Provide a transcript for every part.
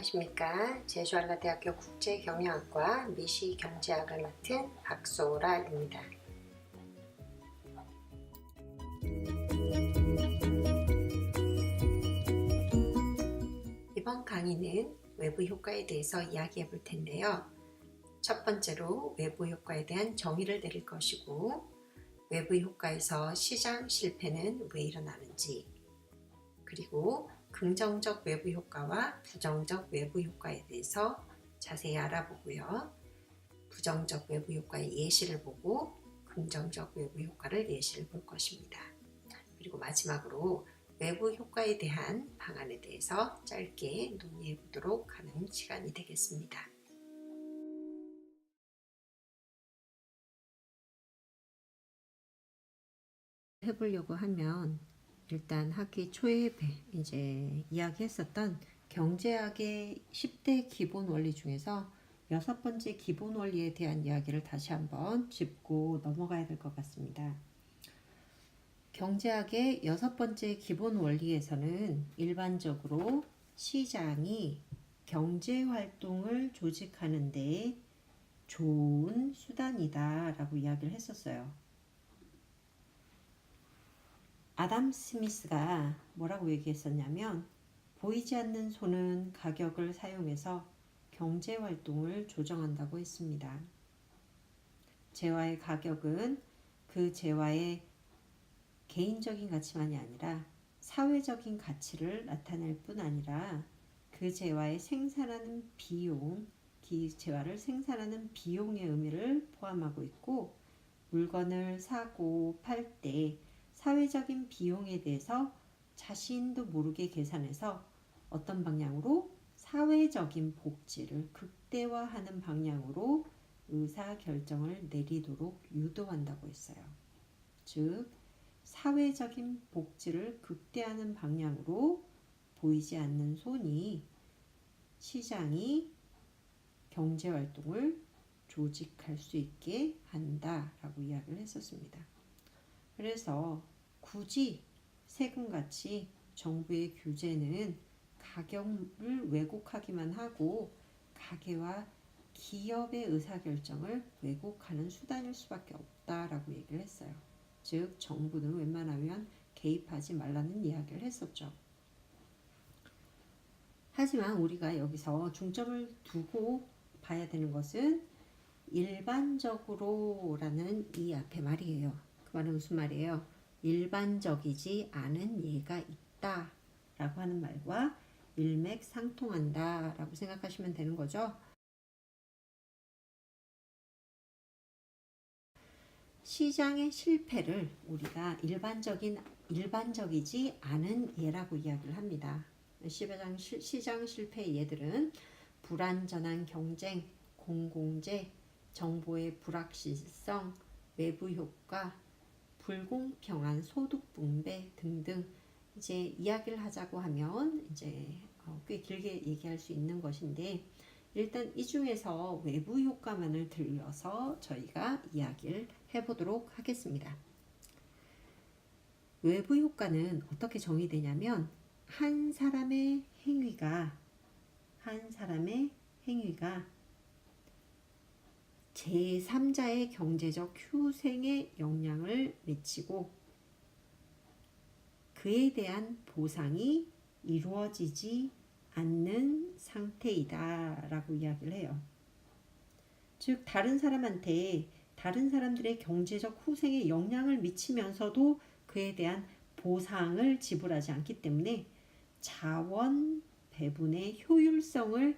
안녕하십니까. 제주한라대학교 국제경영학과 미시경제학을 맡은 박소라입니다. 이번 강의는 외부 효과에 대해서 이야기해 볼 텐데요. 첫 번째로 외부 효과에 대한 정의를 내릴 것이고, 외부 효과에서 시장 실패는 왜 일어나는지, 그리고 긍정적 외부 효과와 부정적 외부 효과에 대해서 자세히 알아보고요. 부정적 외부 효과의 예시를 보고 긍정적 외부 효과를 예시를 볼 것입니다. 그리고 마지막으로 외부 효과에 대한 방안에 대해서 짧게 논의해 보도록 하는 시간이 되겠습니다. 해보려고 하면 일단 학기 초에 이제 이야기했었던 경제학의 10대 기본 원리 중에서 6번째 기본 원리에 대한 이야기를 다시 한번 짚고 넘어가야 될 것 같습니다. 경제학의 6번째 기본 원리에서는 일반적으로 시장이 경제활동을 조직하는 데 좋은 수단이다 라고 이야기를 했었어요. 아담 스미스가 뭐라고 얘기했었냐면, 보이지 않는 손은 가격을 사용해서 경제활동을 조정한다고 했습니다. 재화의 가격은 그 재화의 개인적인 가치만이 아니라 사회적인 가치를 나타낼 뿐 아니라 그 재화의 생산하는 비용, 그 재화를 생산하는 비용의 의미를 포함하고 있고, 물건을 사고 팔 때 사회적인 비용에 대해서 자신도 모르게 계산해서 어떤 방향으로 사회적인 복지를 극대화하는 방향으로 의사결정을 내리도록 유도한다고 했어요. 즉, 사회적인 복지를 극대화하는 방향으로 보이지 않는 손이 시장이 경제활동을 조직할 수 있게 한다라고 이야기를 했었습니다. 그래서 굳이 세금같이 정부의 규제는 가격을 왜곡하기만 하고 가게와 기업의 의사결정을 왜곡하는 수단일 수밖에 없다라고 얘기를 했어요. 즉, 정부는 웬만하면 개입하지 말라는 이야기를 했었죠. 하지만 우리가 여기서 중점을 두고 봐야 되는 것은 일반적으로라는 이 앞에 말이에요. 그 말은 무슨 말이에요? 일반적이지 않은 예가 있다 라고 하는 말과 일맥상통한다 라고 생각하시면 되는 거죠. 시장의 실패를 우리가 일반적이지 않은 예라고 이야기를 합니다. 시장 실패의 예들은 불완전한 경쟁, 공공재, 정보의 불확실성, 외부 효과, 불공평한 소득 분배 등등, 이제 이야기를 하자고 하면 이제 꽤 길게 얘기할 수 있는 것인데, 일단 이 중에서 외부 효과만을 들려서 저희가 이야기를 해보도록 하겠습니다. 외부 효과는 어떻게 정의되냐면, 한 사람의 행위가 제3자의 경제적 휴생에 영향을 미치고 그에 대한 보상이 이루어지지 않는 상태이다 라고 이야기를 해요. 즉, 다른 사람한테 다른 사람들의 경제적 후생에 영향을 미치면서도 그에 대한 보상을 지불하지 않기 때문에 자원 배분의 효율성을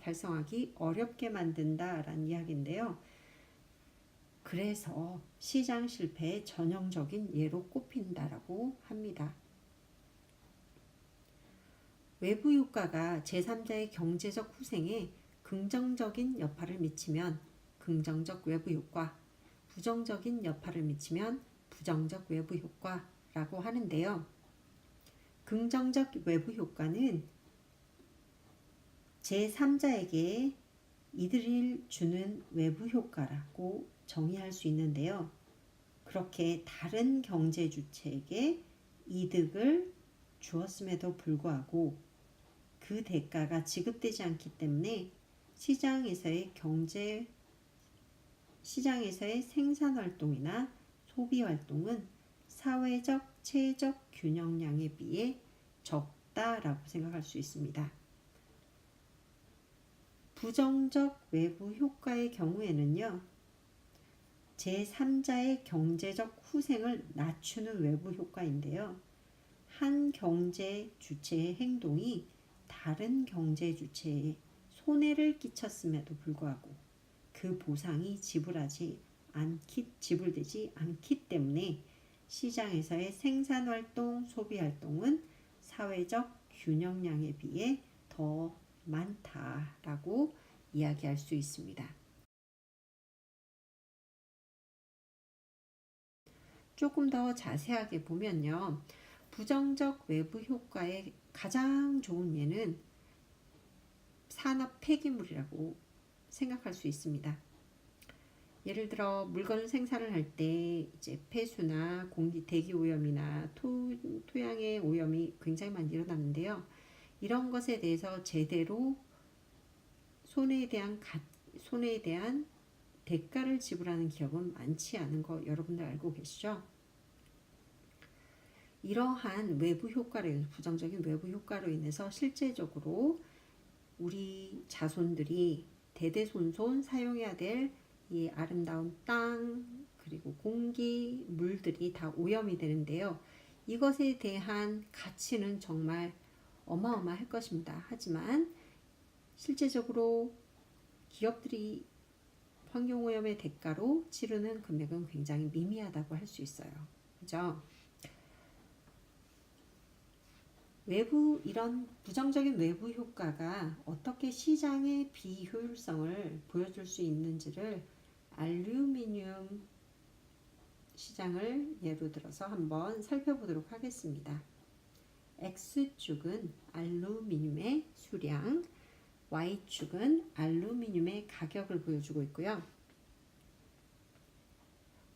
달성하기 어렵게 만든다라는 이야기인데요. 그래서 시장 실패의 전형적인 예로 꼽힌다라고 합니다. 외부 효과가 제3자의 경제적 후생에 긍정적인 여파를 미치면 긍정적 외부 효과, 부정적인 여파를 미치면 부정적 외부 효과라고 하는데요. 긍정적 외부 효과는 제3자에게 이득을 주는 외부 효과라고 정의할 수 있는데요. 그렇게 다른 경제 주체에게 이득을 주었음에도 불구하고 그 대가가 지급되지 않기 때문에 시장에서의 생산활동이나 소비활동은 사회적, 체적 균형량에 비해 적다라고 생각할 수 있습니다. 부정적 외부 효과의 경우에는요, 제3자의 경제적 후생을 낮추는 외부 효과인데요. 한 경제 주체의 행동이 다른 경제 주체에 손해를 끼쳤음에도 불구하고 그 보상이 지불되지 않기 때문에 시장에서의 생산활동, 소비활동은 사회적 균형량에 비해 더 많다라고 이야기할 수 있습니다. 조금 더 자세하게 보면요, 부정적 외부 효과의 가장 좋은 예는 산업 폐기물이라고 생각할 수 있습니다. 예를 들어 물건을 생산을 할 때 이제 폐수나 공기 대기 오염이나 토양의 오염이 굉장히 많이 일어나는데요. 이런 것에 대해서 제대로 손해에 대한 대가를 지불하는 기업은 많지 않은 거 여러분들 알고 계시죠? 이러한 외부 효과로, 부정적인 외부 효과로 인해서 실제적으로 우리 자손들이 대대손손 사용해야 될 이 아름다운 땅, 그리고 공기, 물들이 다 오염이 되는데요. 이것에 대한 가치는 정말 어마어마할 것입니다. 하지만 실제적으로 기업들이 환경오염의 대가로 치르는 금액은 굉장히 미미하다고 할 수 있어요. 그죠? 이런 부정적인 외부 효과가 어떻게 시장의 비효율성을 보여줄 수 있는지를 알루미늄 시장을 예로 들어서 한번 살펴보도록 하겠습니다. X축은 알루미늄의 수량, Y축은 알루미늄의 가격을 보여주고 있고요.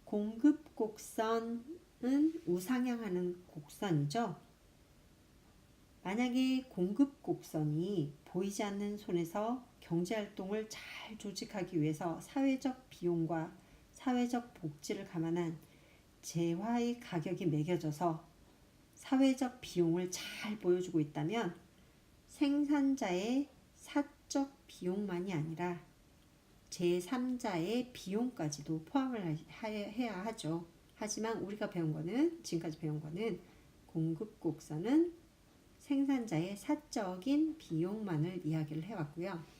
공급 곡선은 우상향하는 곡선이죠. 만약에 공급 곡선이 보이지 않는 손에서 경제활동을 잘 조직하기 위해서 사회적 비용과 사회적 복지를 감안한 재화의 가격이 매겨져서 사회적 비용을 잘 보여주고 있다면 생산자의 사적 비용만이 아니라 제3자의 비용까지도 포함을 해야 하죠. 하지만 우리가 지금까지 배운 거는 공급 곡선은 생산자의 사적인 비용만을 이야기를 해왔고요.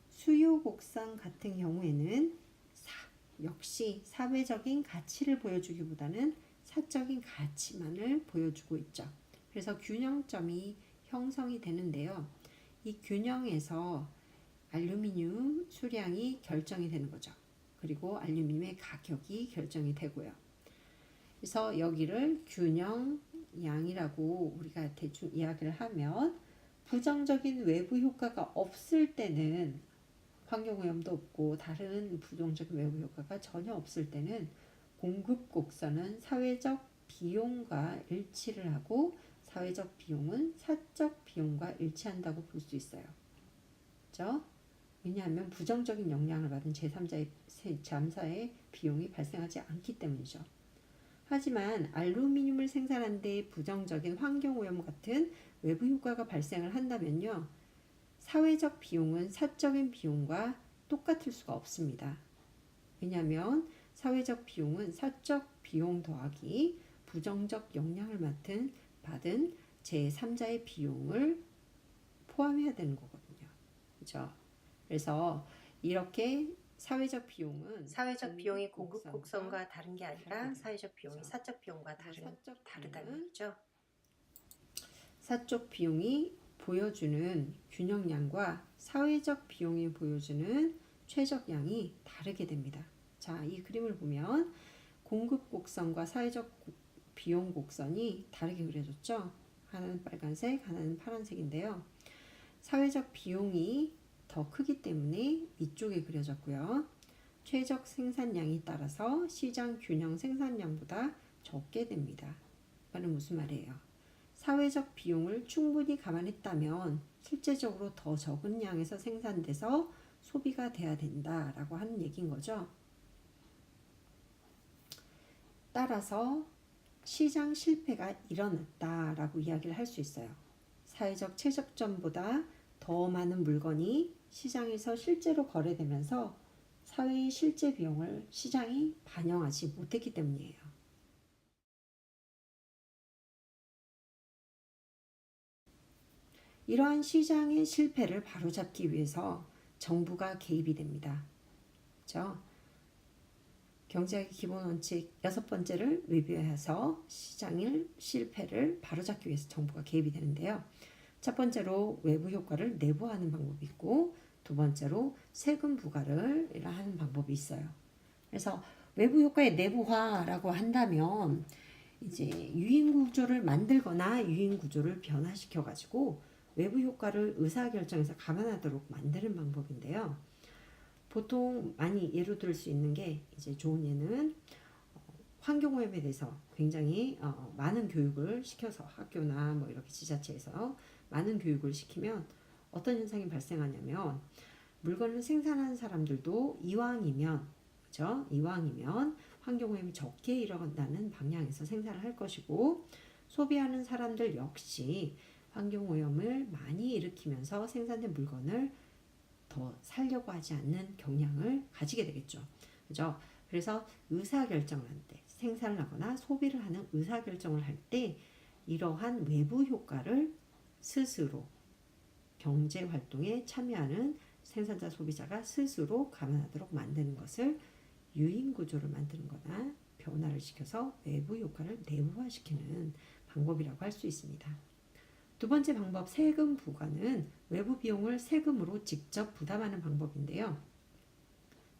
수요 곡선 같은 경우에는 역시 사회적인 가치를 보여주기보다는 사적인 가치만을 보여주고 있죠. 그래서 균형점이 형성이 되는데요. 이 균형에서 알루미늄 수량이 결정이 되는 거죠. 그리고 알루미늄의 가격이 결정이 되고요. 그래서 여기를 균형량이라고 우리가 대충 이야기를 하면 부정적인 외부 효과가 없을 때는 환경오염도 없고 다른 부정적인 외부 효과가 전혀 없을 때는 공급 곡선은 사회적 비용과 일치를 하고 사회적 비용은 사적 비용과 일치한다고 볼 수 있어요. 그렇죠? 왜냐하면 부정적인 영향을 받은 제3자의 비용이 발생하지 않기 때문이죠. 하지만 알루미늄을 생산하는 데 부정적인 환경오염 같은 외부 효과가 발생을 한다면요. 사회적 비용은 사적인 비용과 똑같을 수가 없습니다. 왜냐하면 사회적 비용은 사적 비용 더하기 부정적 영향을 받은 제3자의 비용을 포함해야 되는 거거든요. 그죠? 그래서 이렇게 사회적 비용이 공급 곡선과 다른 게 아니라 사회적 비용이 사적 비용과 다르다는 얘기죠. 사적 비용이 보여주는 균형량과 사회적 비용이 보여주는 최적량이 다르게 됩니다. 자, 이 그림을 보면 공급 곡선과 사회적 비용 곡선이 다르게 그려졌죠. 하나는 빨간색, 하나는 파란색인데요. 사회적 비용이 더 크기 때문에 이쪽에 그려졌고요. 최적 생산량이 따라서 시장 균형 생산량보다 적게 됩니다. 이거는 무슨 말이에요? 사회적 비용을 충분히 감안했다면 실제적으로 더 적은 양에서 생산돼서 소비가 돼야 된다라고 하는 얘기인 거죠. 따라서 시장 실패가 일어났다라고 이야기를 할 수 있어요. 사회적 최적점보다 더 많은 물건이 시장에서 실제로 거래되면서 사회의 실제 비용을 시장이 반영하지 못했기 때문이에요. 이러한 시장의 실패를 바로잡기 위해서 정부가 개입이 됩니다. 그렇죠? 경제학의 기본 원칙 6번째를 외부해서 시장의 실패를 바로잡기 위해서 정부가 개입이 되는데요. 첫 번째로 외부 효과를 내부화하는 방법이 있고, 두 번째로 세금 부과를 하는 방법이 있어요. 그래서 외부 효과의 내부화라고 한다면 이제 유인 구조를 만들거나 유인 구조를 변화시켜 가지고 외부 효과를 의사결정에서 감안하도록 만드는 방법인데요. 보통 많이 예로 들 수 있는 게 이제 좋은 예는 환경오염에 대해서 굉장히 많은 교육을 시켜서 학교나 뭐 이렇게 지자체에서 많은 교육을 시키면 어떤 현상이 발생하냐면 물건을 생산하는 사람들도 이왕이면 그렇죠? 이왕이면 환경오염이 적게 일어나는 방향에서 생산을 할 것이고 소비하는 사람들 역시 환경오염을 많이 일으키면서 생산된 물건을 더 살려고 하지 않는 경향을 가지게 되겠죠. 그죠? 그래서 의사결정을 할 때, 생산을 하거나 소비를 하는 의사결정을 할 때 이러한 외부 효과를 스스로 경제활동에 참여하는 생산자 소비자가 스스로 감안하도록 만드는 것을 유인구조를 만드는 거나 변화를 시켜서 외부 효과를 내부화시키는 방법이라고 할 수 있습니다. 두 번째 방법, 세금 부과는 외부 비용을 세금으로 직접 부담하는 방법인데요.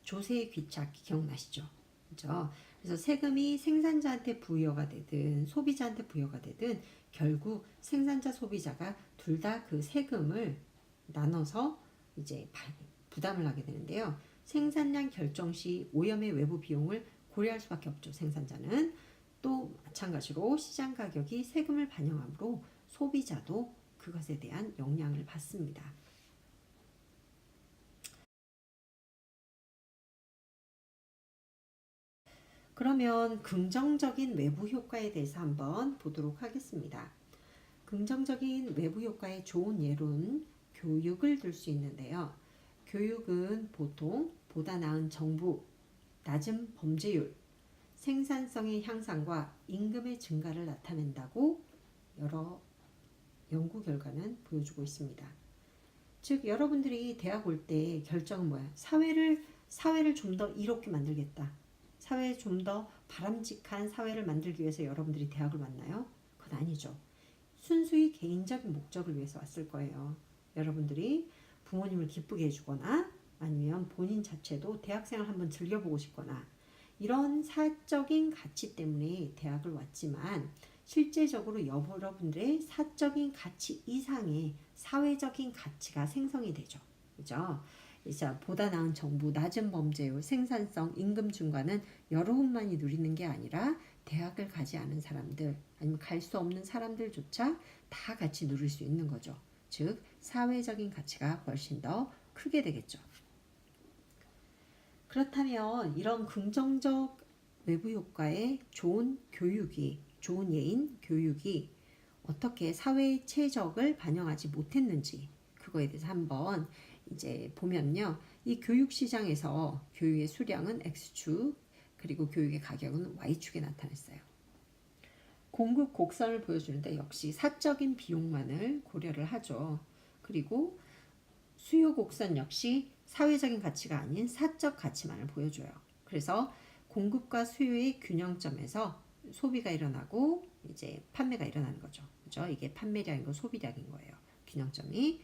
조세의 귀착 기억나시죠? 그렇죠? 그래서 세금이 생산자한테 부여가 되든 소비자한테 부여가 되든 결국 생산자 소비자가 둘 다 그 세금을 나눠서 이제 부담을 하게 되는데요. 생산량 결정 시 오염의 외부 비용을 고려할 수밖에 없죠. 생산자는 또 마찬가지로 시장 가격이 세금을 반영하므로 소비자도 그것에 대한 영향을 받습니다. 그러면 긍정적인 외부 효과에 대해서 한번 보도록 하겠습니다. 긍정적인 외부 효과의 좋은 예로는 교육을 들 수 있는데요. 교육은 보통 보다 나은 정부, 낮은 범죄율, 생산성의 향상과 임금의 증가를 나타낸다고 여러 연구 결과는 보여주고 있습니다. 즉 여러분들이 대학 올 때 결정은 뭐야? 사회를 좀 더 이롭게 만들겠다. 사회에 좀 더 바람직한 사회를 만들기 위해서 여러분들이 대학을 왔나요? 그건 아니죠. 순수히 개인적인 목적을 위해서 왔을 거예요. 여러분들이 부모님을 기쁘게 해주거나 아니면 본인 자체도 대학생을 한번 즐겨보고 싶거나 이런 사적인 가치 때문에 대학을 왔지만 실제적으로 여러분들의 사적인 가치 이상의 사회적인 가치가 생성이 되죠. 그죠? 이제 보다 나은 정부, 낮은 범죄율, 생산성, 임금 증가는 여러분만이 누리는 게 아니라 대학을 가지 않은 사람들 아니면 갈 수 없는 사람들조차 다 같이 누릴 수 있는 거죠. 즉 사회적인 가치가 훨씬 더 크게 되겠죠. 그렇다면 이런 긍정적 외부 효과의 좋은 예인 교육이 어떻게 사회의 최적을 반영하지 못했는지 그거에 대해서 한번 이제 보면요. 이 교육 시장에서 교육의 수량은 X축 그리고 교육의 가격은 Y축에 나타났어요. 공급 곡선을 보여주는데 역시 사적인 비용만을 고려를 하죠. 그리고 수요 곡선 역시 사회적인 가치가 아닌 사적 가치만을 보여줘요. 그래서 공급과 수요의 균형점에서 소비가 일어나고 이제 판매가 일어나는 거죠. 그죠? 이게 판매량이고 소비량인 거예요. 균형점이.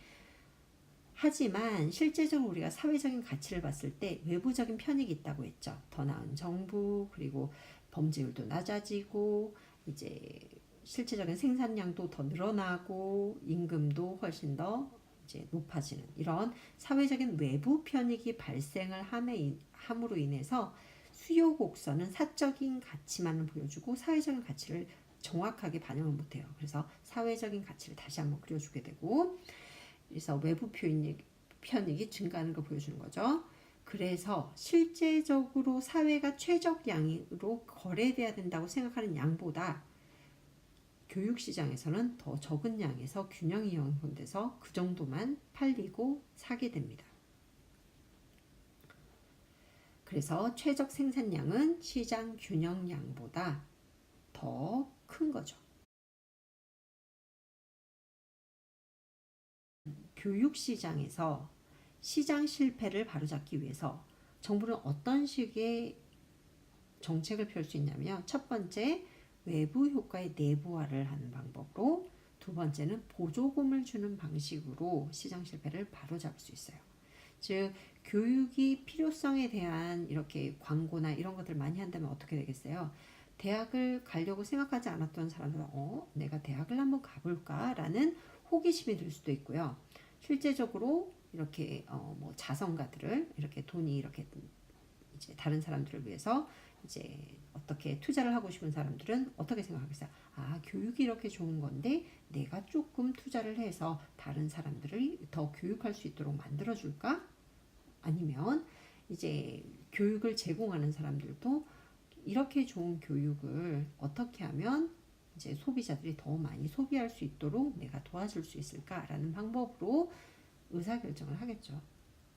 하지만 실제적으로 우리가 사회적인 가치를 봤을 때 외부적인 편익이 있다고 했죠. 더 나은 정부 그리고 범죄율도 낮아지고 이제 실제적인 생산량도 더 늘어나고 임금도 훨씬 더 이제 높아지는 이런 사회적인 외부 편익이 발생을 함으로 인해서 수요 곡선은 사적인 가치만을 보여주고 사회적인 가치를 정확하게 반영을 못해요. 그래서 사회적인 가치를 다시 한번 그려주게 되고, 그래서 외부 편익이 증가하는 걸 보여주는 거죠. 그래서 실제적으로 사회가 최적 양으로 거래돼야 된다고 생각하는 양보다 교육시장에서는 더 적은 양에서 균형이 형성돼서 그 정도만 팔리고 사게 됩니다. 그래서 최적 생산량은 시장 균형량보다 더 큰 거죠. 교육시장에서 시장 실패를 바로잡기 위해서 정부는 어떤 식의 정책을 펼 수 있냐면, 첫 번째, 외부 효과의 내부화를 하는 방법으로, 두 번째는 보조금을 주는 방식으로 시장 실패를 바로잡을 수 있어요. 즉, 교육이 필요성에 대한 이렇게 광고나 이런 것들을 많이 한다면 어떻게 되겠어요? 대학을 가려고 생각하지 않았던 사람들은 내가 대학을 한번 가볼까? 라는 호기심이 들 수도 있고요. 실제적으로 이렇게 뭐 자선가들을 이렇게 돈이 이렇게 이제 다른 사람들을 위해서 이제 어떻게 투자를 하고 싶은 사람들은 어떻게 생각하겠어요? 아, 교육이 이렇게 좋은 건데 내가 조금 투자를 해서 다른 사람들을 더 교육할 수 있도록 만들어 줄까? 아니면 이제 교육을 제공하는 사람들도 이렇게 좋은 교육을 어떻게 하면 이제 소비자들이 더 많이 소비할 수 있도록 내가 도와줄 수 있을까라는 방법으로 의사결정을 하겠죠.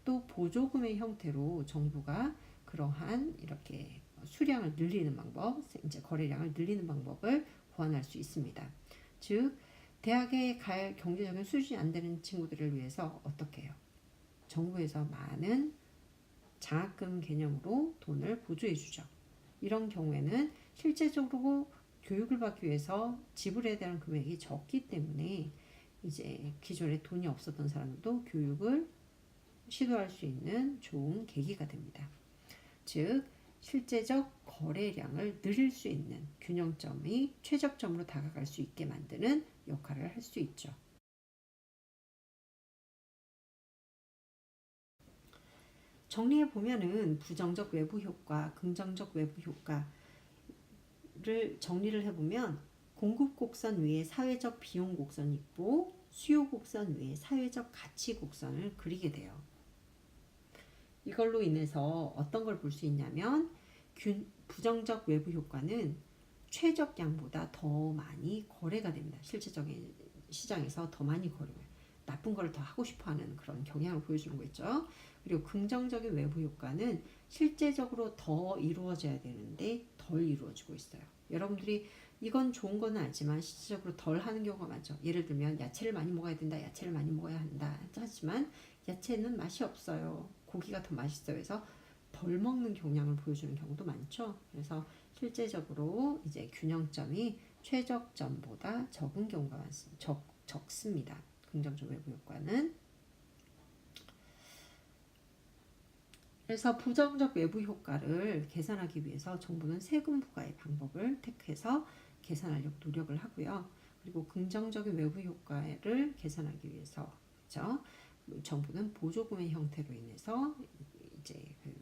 또 보조금의 형태로 정부가 그러한 이렇게 수량을 늘리는 방법, 이제 거래량을 늘리는 방법을 고안할 수 있습니다. 즉, 대학에 갈 경제적인 수준이 안 되는 친구들을 위해서 어떻게 해요? 정부에서 많은 장학금 개념으로 돈을 보조해 주죠. 이런 경우에는 실제적으로 교육을 받기 위해서 지불해야 되는 금액이 적기 때문에 이제 기존에 돈이 없었던 사람들도 교육을 시도할 수 있는 좋은 계기가 됩니다. 즉, 실제적 거래량을 늘릴 수 있는 균형점이 최적점으로 다가갈 수 있게 만드는 역할을 할 수 있죠. 정리해 보면은 부정적 외부 효과, 긍정적 외부 효과를 정리를 해보면, 공급 곡선 위에 사회적 비용 곡선이 있고 수요 곡선 위에 사회적 가치 곡선을 그리게 돼요. 이걸로 인해서 어떤 걸 볼 수 있냐면, 부정적 외부 효과는 최적량보다 더 많이 거래가 됩니다. 실질적인 시장에서 더 많이 거래해요. 나쁜 걸 더 하고 싶어하는 그런 경향을 보여주는 거 있죠. 그리고 긍정적인 외부 효과는 실제적으로 더 이루어져야 되는데 덜 이루어지고 있어요. 여러분들이 이건 좋은 건 알지만 실질적으로 덜 하는 경우가 많죠. 예를 들면 야채를 많이 먹어야 된다, 야채를 많이 먹어야 한다 하지만 야채는 맛이 없어요. 고기가 더 맛있어요. 그래서 덜 먹는 경향을 보여주는 경우도 많죠. 그래서 실제적으로 이제 균형점이 최적점보다 적은 경우가 많습니다. 적습니다. 긍정적 외부 효과는. 그래서 부정적 외부 효과를 계산하기 위해서 정부는 세금 부과의 방법을 택해서 계산하려고 노력을 하고요. 그리고 긍정적인 외부 효과를 계산하기 위해서 그렇죠? 정부는 보조금의 형태로 인해서 이제 그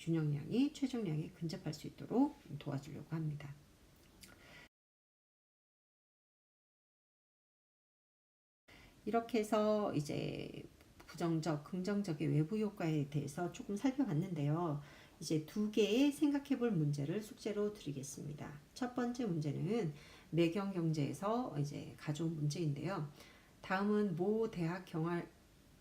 균형량이 최종량에 근접할 수 있도록 도와주려고 합니다. 이렇게 해서 이제 부정적, 긍정적인 외부 효과에 대해서 조금 살펴봤는데요. 이제 두 개의 생각해 볼 문제를 숙제로 드리겠습니다. 첫 번째 문제는 매경 경제에서 이제 가져온 문제인데요. 다음은 모 대학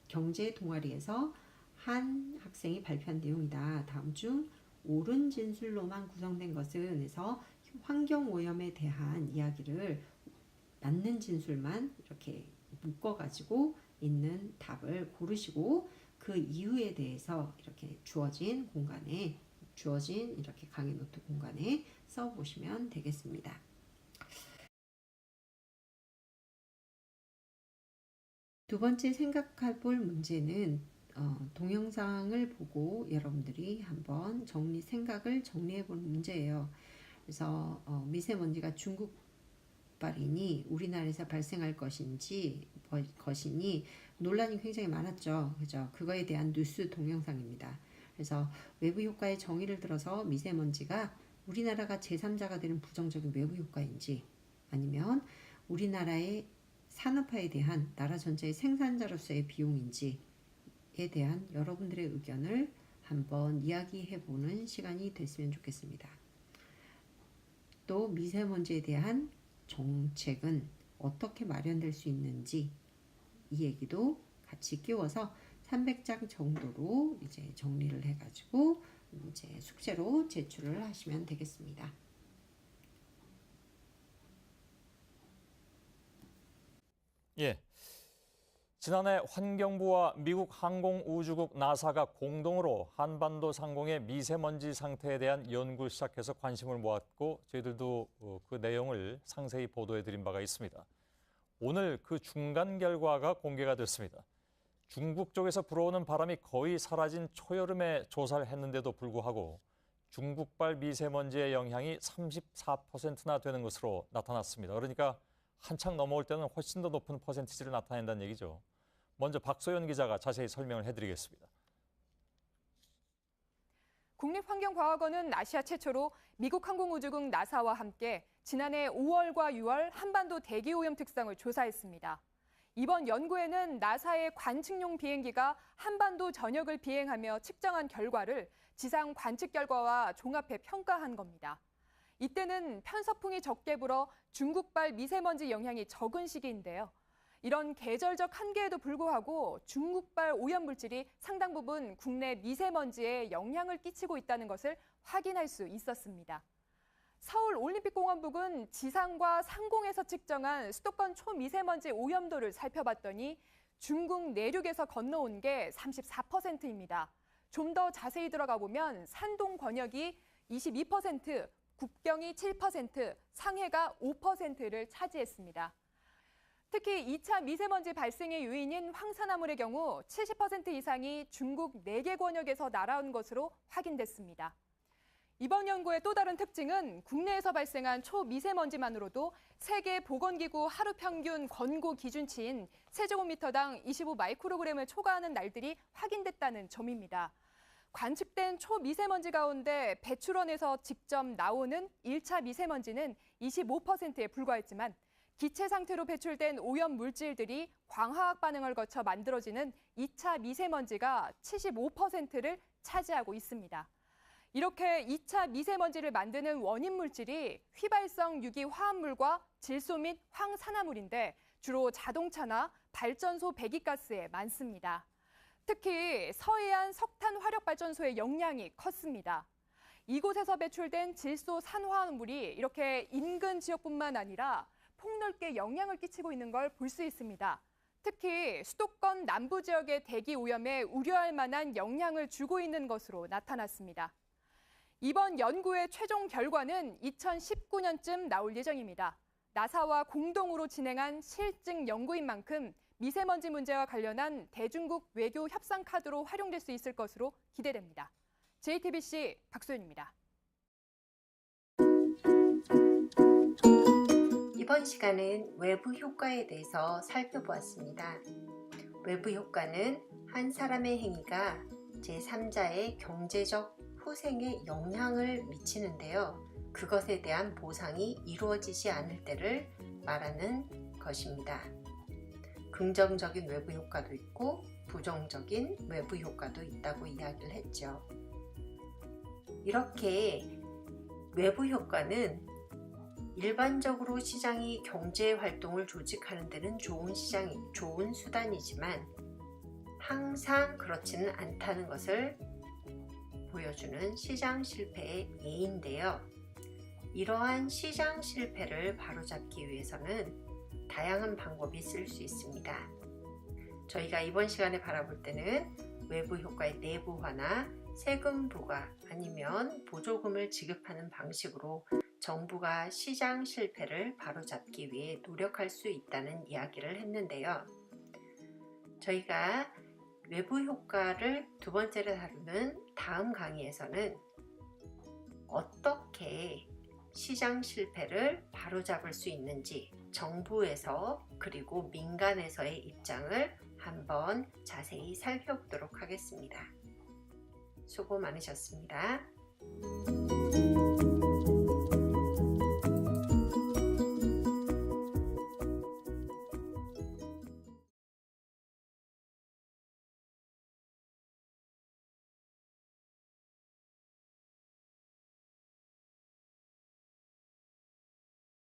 경제 동아리에서 한 학생이 발표한 내용이다. 다음 중 옳은 진술로만 구성된 것은 해서 환경오염에 대한 이야기를 맞는 진술만 이렇게 묶어가지고 있는 답을 고르시고 그 이유에 대해서 이렇게 주어진 이렇게 강의 노트 공간에 써보시면 되겠습니다. 두 번째 생각해 볼 문제는 동영상을 보고 여러분들이 한번 생각을 정리해 볼 문제예요. 그래서 미세먼지가 중국 발인이 우리나라에서 발생할 것이니 논란이 굉장히 많았죠. 그죠? 그거에 대한 뉴스 동영상입니다. 그래서 외부 효과의 정의를 들어서 미세먼지가 우리나라가 제3자가 되는 부정적인 외부 효과인지, 아니면 우리나라의 산업화에 대한 나라 전체의 생산자로서의 비용인지에 대한 여러분들의 의견을 한번 이야기해보는 시간이 됐으면 좋겠습니다. 또 미세먼지에 대한 정책은 어떻게 마련될 수 있는지 이 얘기도 같이 끼워서 300장 정도로 이제 정리를 해가지고 이제 숙제로 제출을 하시면 되겠습니다. 예. 지난해 환경부와 미국 항공우주국 나사가 공동으로 한반도 상공의 미세먼지 상태에 대한 연구 시작해서 관심을 모았고 저희들도 그 내용을 상세히 보도해드린 바가 있습니다. 오늘 그 중간 결과가 공개가 됐습니다. 중국 쪽에서 불어오는 바람이 거의 사라진 초여름에 조사를 했는데도 불구하고 중국발 미세먼지의 영향이 34%나 되는 것으로 나타났습니다. 그러니까 한창 넘어올 때는 훨씬 더 높은 퍼센티지를 나타낸다는 얘기죠. 먼저 박소연 기자가 자세히 설명을 해드리겠습니다. 국립환경과학원은 아시아 최초로 미국 항공우주국 나사와 함께 지난해 5월과 6월 한반도 대기오염 특성을 조사했습니다. 이번 연구에는 나사의 관측용 비행기가 한반도 전역을 비행하며 측정한 결과를 지상 관측 결과와 종합해 평가한 겁니다. 이때는 편서풍이 적게 불어 중국발 미세먼지 영향이 적은 시기인데요. 이런 계절적 한계에도 불구하고 중국발 오염물질이 상당 부분 국내 미세먼지에 영향을 끼치고 있다는 것을 확인할 수 있었습니다. 서울올림픽공원북은 지상과 상공에서 측정한 수도권 초미세먼지 오염도를 살펴봤더니 중국 내륙에서 건너온 게 34%입니다. 좀 더 자세히 들어가 보면 산동 권역이 22%, 국경이 7%, 상해가 5%를 차지했습니다. 특히 2차 미세먼지 발생의 요인인 황산화물의 경우 70% 이상이 중국 4개 권역에서 날아온 것으로 확인됐습니다. 이번 연구의 또 다른 특징은 국내에서 발생한 초미세먼지만으로도 세계보건기구 하루 평균 권고 기준치인 세제곱미터당 25 마이크로그램을 초과하는 날들이 확인됐다는 점입니다. 관측된 초미세먼지 가운데 배출원에서 직접 나오는 1차 미세먼지는 25%에 불과했지만 기체 상태로 배출된 오염 물질들이 광화학 반응을 거쳐 만들어지는 2차 미세먼지가 75%를 차지하고 있습니다. 이렇게 2차 미세먼지를 만드는 원인 물질이 휘발성 유기 화합물과 질소 및 황산화물인데 주로 자동차나 발전소 배기가스에 많습니다. 특히 서해안 석탄 화력발전소의 영향이 컸습니다. 이곳에서 배출된 질소 산화물이 이렇게 인근 지역뿐만 아니라 폭넓게 영향을 끼치고 있는 걸 볼 수 있습니다. 특히 수도권 남부 지역의 대기 오염에 우려할 만한 영향을 주고 있는 것으로 나타났습니다. 이번 연구의 최종 결과는 2019년쯤 나올 예정입니다. 나사와 공동으로 진행한 실증 연구인 만큼 미세먼지 문제와 관련한 대중국 외교 협상 카드로 활용될 수 있을 것으로 기대됩니다. JTBC 박소연입니다. 이번 시간은 외부 효과에 대해서 살펴보았습니다. 외부 효과는 한 사람의 행위가 제3자의 경제적 후생에 영향을 미치는데요. 그것에 대한 보상이 이루어지지 않을 때를 말하는 것입니다. 긍정적인 외부 효과도 있고 부정적인 외부 효과도 있다고 이야기를 했죠. 이렇게 외부 효과는 일반적으로 시장이 경제 활동을 조직하는 데는 좋은 수단이지만 항상 그렇지는 않다는 것을 보여주는 시장 실패의 예인데요. 이러한 시장 실패를 바로잡기 위해서는 다양한 방법이 쓸 수 있습니다. 저희가 이번 시간에 바라볼 때는 외부 효과의 내부화나 세금 부과 아니면 보조금을 지급하는 방식으로 정부가 시장 실패를 바로잡기 위해 노력할 수 있다는 이야기를 했는데요. 저희가 외부 효과를 두 번째로 다루는 다음 강의에서는 어떻게 시장 실패를 바로잡을 수 있는지 정부에서 그리고 민간에서의 입장을 한번 자세히 살펴보도록 하겠습니다. 수고 많으셨습니다.